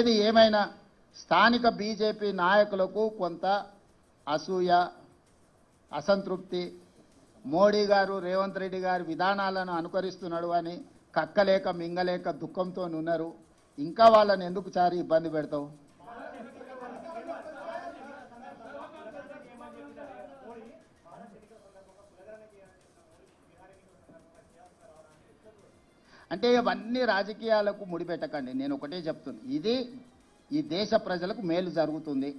ఇది ఏమైనా స్థానిక బీజేపీ నాయకులకు కొంత అసూయ, అసంతృప్తి, మోడీ గారు రేవంత్ రెడ్డి గారి విధానాలను అనుకరిస్తున్నాడు అని కక్కలేక మింగలేక దుఃఖంతో ఉన్నారు. ఇంకా వాళ్ళని ఎందుకు చారి ఇబ్బంది పెడతావు? అంటే ఇవన్నీ రాజకీయాలకు ముడిపెట్టకండి. నేను ఒకటే చెప్తున్నా, ఇది ఈ దేశ ప్రజలకు మేలు జరుగుతుంది.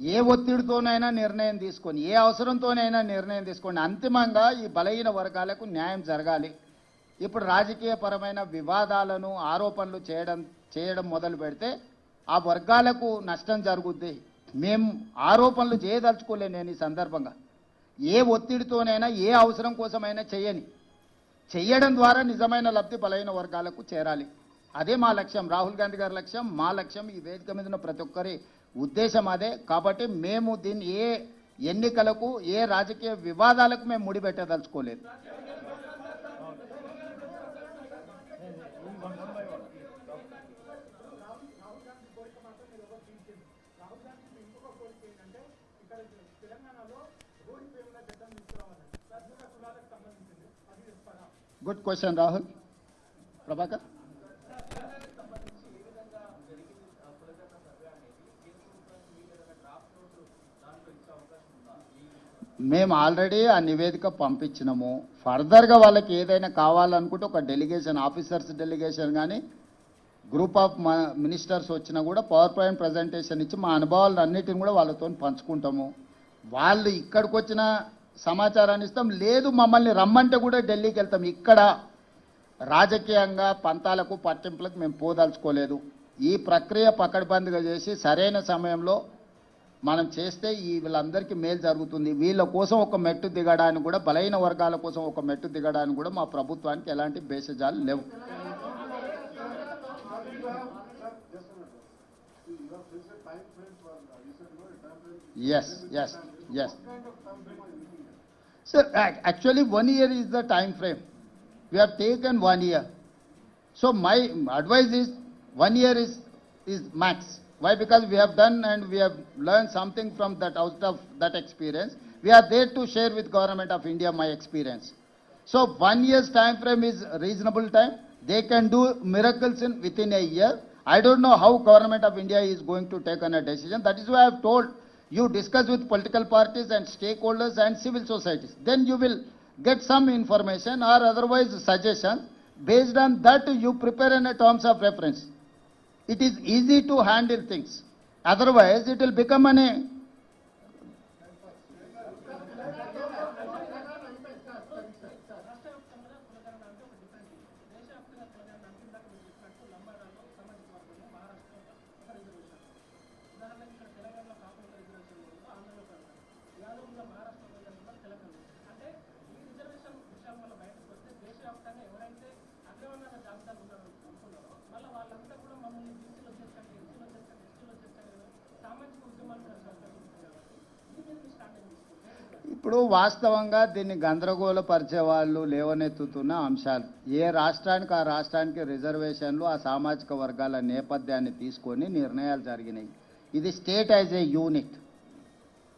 ఏ ఒత్తిడితోనైనా నిర్ణయం తీసుకొని, ఏ అవసరంతోనైనా నిర్ణయం తీసుకోండి. అంతిమంగా ఈ బలహీన వర్గాలకు న్యాయం జరగాలి. ఇప్పుడు రాజకీయపరమైన వివాదాలను, ఆరోపణలు చేయడం మొదలు పెడితే ఆ వర్గాలకు నష్టం జరుగుద్ది. మేము ఆరోపణలు చేయదలుచుకోలే. నేను ఈ సందర్భంగా ఏ ఒత్తిడితోనైనా, ఏ అవసరం కోసమైనా చేయడం ద్వారా నిజమైన లబ్ధి బలహీన వర్గాలకు చేరాలి. అదే మా లక్ష్యం, రాహుల్ గాంధీ గారి లక్ష్యం, మా లక్ష్యం, ఈ వేదిక మీద ఉన్న ప్రతి ఒక్కరి ఉద్దేశం అదే. కాబట్టి మేము దీన్ని ఏ ఎన్నికలకు, ఏ రాజకీయ వివాదాలకు మేము ముడిపెట్టదలుచుకోలేదు. Good question Rahul. ప్రభాకర్, మేము ఆల్రెడీ ఆ నివేదిక పంపించినాము. ఫర్దర్గా వాళ్ళకి ఏదైనా కావాలనుకుంటే ఒక డెలిగేషన్, ఆఫీసర్స్ డెలిగేషన్ కానీ గ్రూప్ ఆఫ్ మినిస్టర్స్ వచ్చినా కూడా పవర్ పాయింట్ ప్రజెంటేషన్ ఇచ్చి మా అనుభవాలు అన్నిటిని కూడా వాళ్ళతో పంచుకుంటాము. వాళ్ళు ఇక్కడికి వచ్చిన సమాచారాన్ని ఇస్తాం, లేదు మమ్మల్ని రమ్మంటే కూడా ఢిల్లీకి వెళ్తాం. ఇక్కడ రాజకీయంగా పంతాలకు, పట్టింపులకు మేము పోదలుచుకోలేదు. ఈ ప్రక్రియ పకడ్బందీగా చేసి సరైన సమయంలో మనం చేస్తే వీళ్ళందరికీ మేలు జరుగుతుంది. వీళ్ళ కోసం ఒక మెట్టు దిగడానికి కూడా, బలహీన వర్గాల కోసం ఒక మెట్టు దిగడానికి కూడా మా ప్రభుత్వానికి ఎలాంటి భేషజాలు లేవు. Yes. Sir, actually 1 year is the time frame. We have taken 1 year. So my advice is 1 year is max. Why? Because we have done and we have learned something from that, out of that experience. We are there to share with Government of India my experience. So 1 year's time frame is reasonable time. They can do miracles within a year. I don't know how Government of India is going to take on a decision. That is why I have told you, discuss with political parties and stakeholders and civil societies. Then you will get some information or otherwise suggestion. Based on that, you prepare in a terms of reference. It is easy to handle things. Otherwise, it will become a ఇప్పుడు వాస్తవంగా దీన్ని గందరగోళపరిచే వాళ్ళు లేవనెత్తుతున్న అంశాలు. ఏ రాష్ట్రానికి ఆ రాష్ట్రానికి రిజర్వేషన్లు, ఆ సామాజిక వర్గాల నేపథ్యాన్ని తీసుకొని నిర్ణయాలు జరిగినాయి. ఇది స్టేట్ యాజ్ ఏ యూనిట్.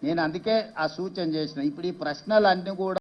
నేను అందుకే ఆ సూచన చేసిన. ఇప్పుడు ఈ ప్రశ్నలన్నీ కూడా